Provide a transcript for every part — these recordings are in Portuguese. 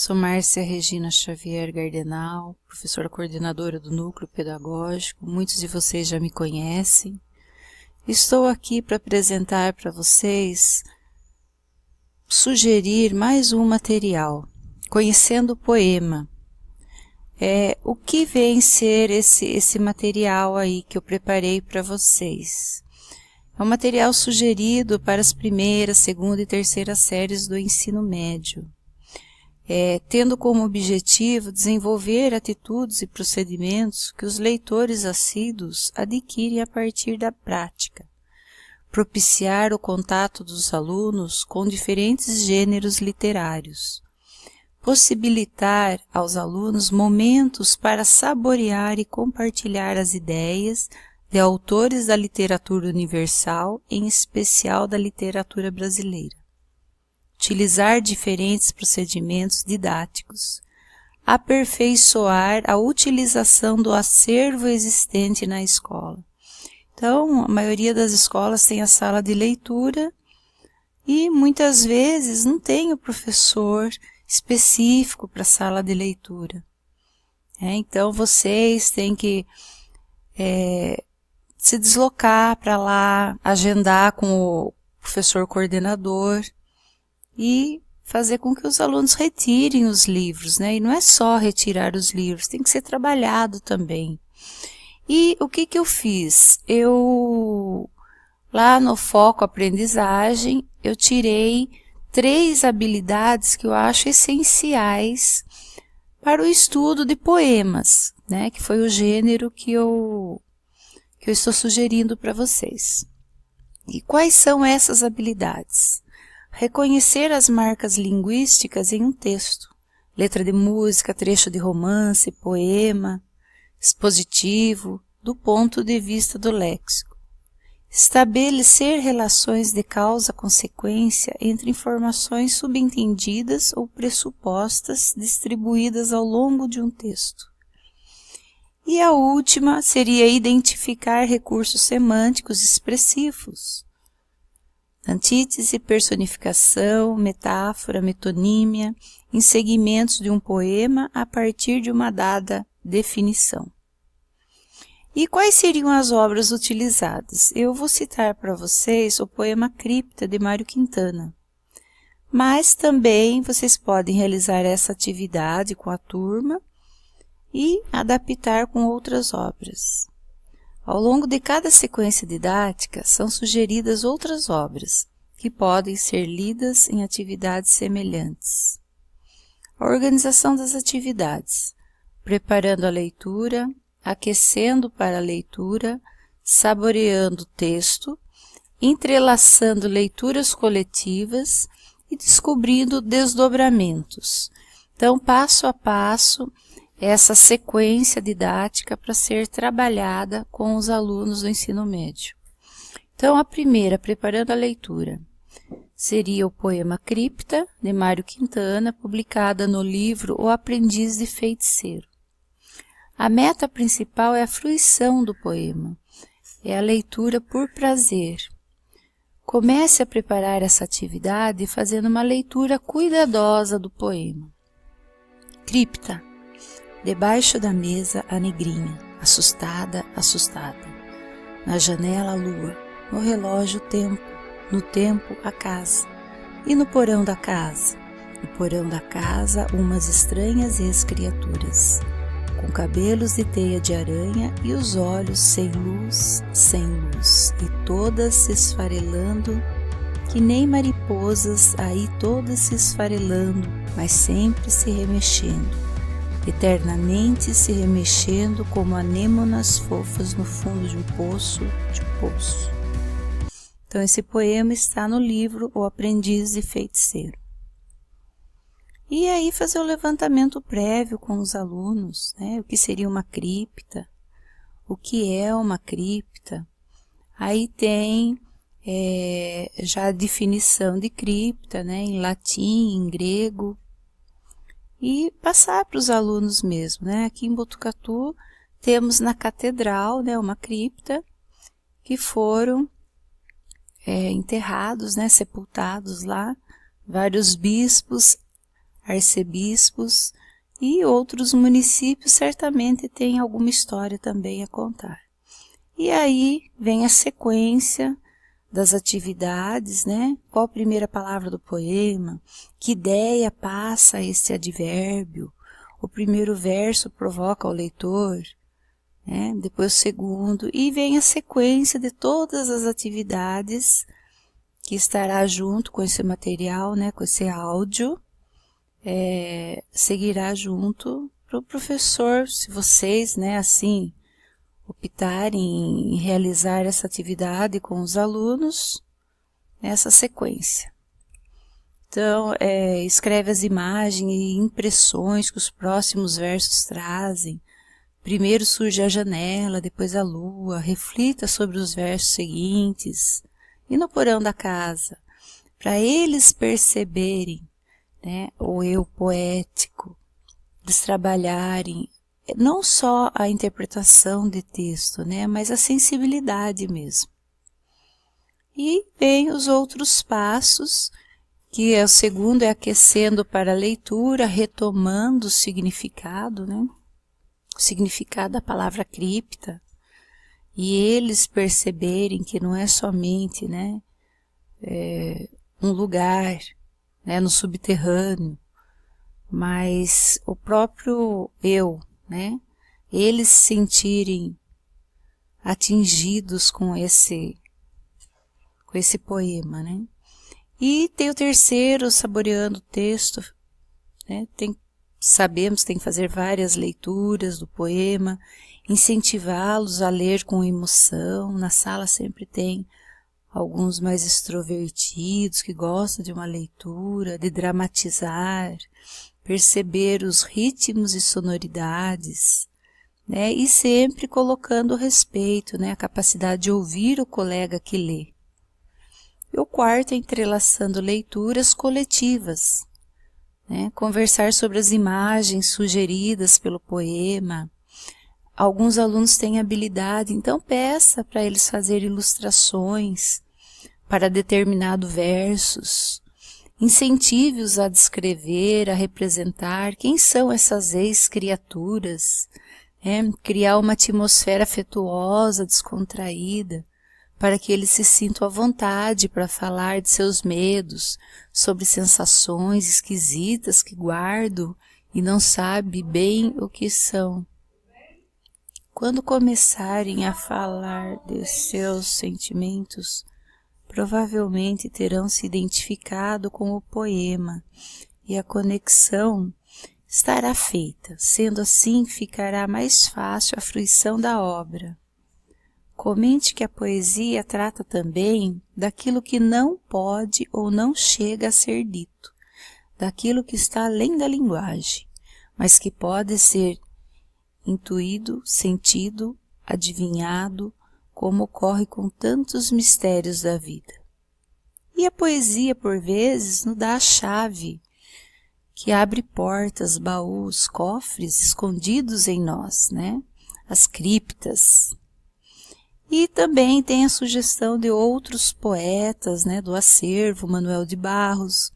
Sou Márcia Regina Xavier Gardenal, professora coordenadora do Núcleo Pedagógico. Muitos de vocês já me conhecem. Estou aqui para apresentar para vocês, sugerir mais um material, Conhecendo o Poema. O que vem ser esse material aí que eu preparei para vocês? É um material sugerido para as primeiras, segunda e terceira séries do ensino médio. Tendo como objetivo desenvolver atitudes e procedimentos que os leitores assíduos adquirem a partir da prática, propiciar o contato dos alunos com diferentes gêneros literários, possibilitar aos alunos momentos para saborear e compartilhar as ideias de autores da literatura universal, em especial da literatura brasileira. Utilizar diferentes procedimentos didáticos, aperfeiçoar a utilização do acervo existente na escola. Então, a maioria das escolas tem a sala de leitura e muitas vezes não tem o professor específico para a sala de leitura. Então, vocês têm que se deslocar para lá, agendar com o professor coordenador, e fazer com que os alunos retirem os livros, né? E não é só retirar os livros, tem que ser trabalhado também. E o que eu fiz? Lá no foco aprendizagem, eu tirei 3 habilidades que eu acho essenciais para o estudo de poemas, né? Que foi o gênero que eu estou sugerindo para vocês. E quais são essas habilidades? Reconhecer as marcas linguísticas em um texto, letra de música, trecho de romance, poema, expositivo, do ponto de vista do léxico. Estabelecer relações de causa-consequência entre informações subentendidas ou pressupostas distribuídas ao longo de um texto. E a última seria identificar recursos semânticos expressivos. Antítese, personificação, metáfora, metonímia, em segmentos de um poema a partir de uma dada definição. E quais seriam as obras utilizadas? Eu vou citar para vocês o poema Cripta, de Mário Quintana. Mas também vocês podem realizar essa atividade com a turma e adaptar com outras obras. Ao longo de cada sequência didática, são sugeridas outras obras, que podem ser lidas em atividades semelhantes. A organização das atividades: preparando a leitura, aquecendo para a leitura, saboreando o texto, entrelaçando leituras coletivas e descobrindo desdobramentos. Então, passo a passo, essa sequência didática para ser trabalhada com os alunos do ensino médio. Então, a primeira, preparando a leitura, seria o poema Cripta, de Mário Quintana, publicada no livro O Aprendiz de Feiticeiro. A meta principal é a fruição do poema, é a leitura por prazer. Comece a preparar essa atividade fazendo uma leitura cuidadosa do poema. Cripta. Debaixo da mesa a negrinha, assustada, assustada. Na janela a lua, no relógio o tempo, no tempo a casa. E no porão da casa umas estranhas ex-criaturas, com cabelos de teia de aranha e os olhos sem luz, e todas se esfarelando, que nem mariposas aí todas se esfarelando, mas sempre se remexendo. Eternamente se remexendo como anêmonas fofas no fundo de um poço. Então, esse poema está no livro O Aprendiz de Feiticeiro. E aí fazer o levantamento prévio com os alunos, né? O que seria uma cripta, o que é uma cripta. Aí tem já a definição de cripta, né? Em latim, em grego. E passar para os alunos mesmo, né? Aqui em Botucatu temos na catedral, né, uma cripta que foram enterrados, né, sepultados lá, vários bispos arcebispos e outros municípios certamente têm alguma história também a contar. E aí vem a sequência das atividades, né? Qual a primeira palavra do poema? Que ideia passa esse advérbio? O primeiro verso provoca o leitor, né? Depois o segundo, e vem a sequência de todas as atividades que estará junto com esse material, né? Com esse áudio, seguirá junto para o professor, se vocês, né, assim, optarem em realizar essa atividade com os alunos, nessa sequência. Então, escreve as imagens e impressões que os próximos versos trazem. Primeiro surge a janela, depois a lua, reflita sobre os versos seguintes. E no porão da casa, para eles perceberem, né, o eu poético, eles trabalharem não só a interpretação de texto, né, mas a sensibilidade mesmo. E vem os outros passos, que o segundo é aquecendo para a leitura, retomando o significado, né, o significado da palavra cripta, e eles perceberem que não é somente, né, um lugar, né, no subterrâneo, mas o próprio eu, né, eles se sentirem atingidos com esse poema, né. E tem o terceiro, saboreando o texto, né, sabemos que tem que fazer várias leituras do poema, incentivá-los a ler com emoção. Na sala sempre tem alguns mais extrovertidos que gostam de uma leitura, de dramatizar, perceber os ritmos e sonoridades, né? E sempre colocando o respeito, né? A capacidade de ouvir o colega que lê. E o quarto é entrelaçando leituras coletivas, né? Conversar sobre as imagens sugeridas pelo poema. Alguns alunos têm habilidade, então peça para eles fazerem ilustrações para determinados versos. Incentive-os a descrever, a representar quem são essas ex-criaturas, né? Criar uma atmosfera afetuosa, descontraída, para que eles se sintam à vontade para falar de seus medos, sobre sensações esquisitas que guardam e não sabem bem o que são. Quando começarem a falar de seus sentimentos, provavelmente terão se identificado com o poema e a conexão estará feita. Sendo assim, ficará mais fácil a fruição da obra. Comente que a poesia trata também daquilo que não pode ou não chega a ser dito, daquilo que está além da linguagem, mas que pode ser intuído, sentido, adivinhado, como ocorre com tantos mistérios da vida. E a poesia, por vezes, nos dá a chave que abre portas, baús, cofres escondidos em nós, né? As criptas. E também tem a sugestão de outros poetas, né? Do acervo, Manuel de Barros,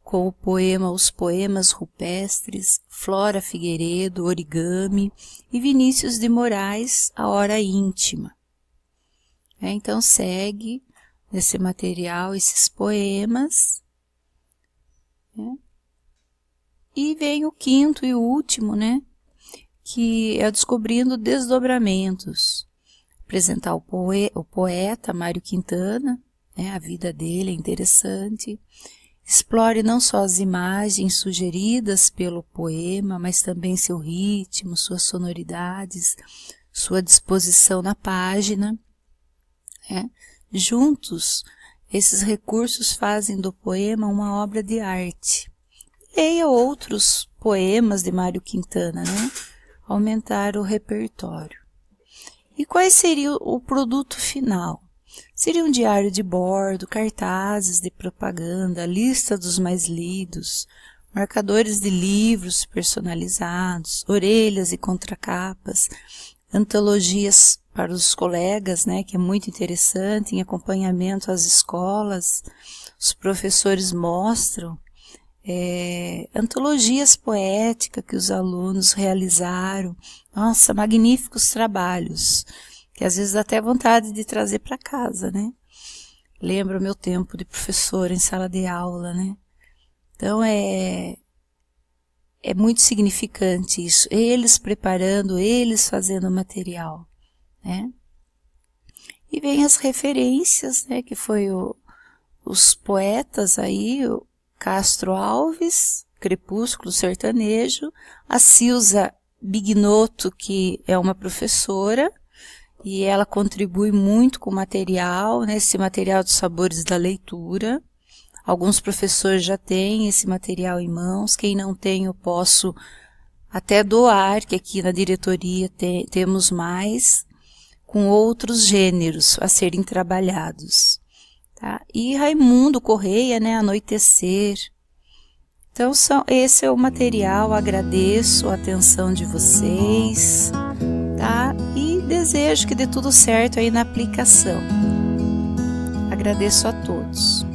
com o poema Os Poemas Rupestres, Flora Figueiredo, Origami e Vinícius de Moraes, A Hora Íntima. Então segue nesse material esses poemas, né? E vem o quinto e o último, né? Que é Descobrindo Desdobramentos. Apresentar o poeta Mário Quintana, né? A vida dele é interessante. Explore não só as imagens sugeridas pelo poema, mas também seu ritmo, suas sonoridades, sua disposição na página. Juntos, esses recursos fazem do poema uma obra de arte. Leia outros poemas de Mário Quintana, né? Aumentar o repertório. E qual seria o produto final? Seria um diário de bordo, cartazes de propaganda, lista dos mais lidos, marcadores de livros personalizados, orelhas e contracapas, antologias para os colegas, né, que é muito interessante, em acompanhamento às escolas. Os professores mostram antologias poéticas que os alunos realizaram. Nossa, magníficos trabalhos, que às vezes dá até vontade de trazer para casa, né? Lembro o meu tempo de professora em sala de aula, né? Então é muito significante isso, eles preparando, eles fazendo o material, né? E vem as referências, né, que foi os poetas aí, o Castro Alves, Crepúsculo Sertanejo, a Cilza Bignotto, que é uma professora, e ela contribui muito com o material, né, esse material dos sabores da leitura. Alguns professores já têm esse material em mãos, quem não tem eu posso até doar, que aqui na diretoria temos mais, com outros gêneros a serem trabalhados. Tá? E Raimundo Correia, né, Anoitecer. Então esse é o material, agradeço a atenção de vocês, tá? E desejo que dê tudo certo aí na aplicação. Agradeço a todos.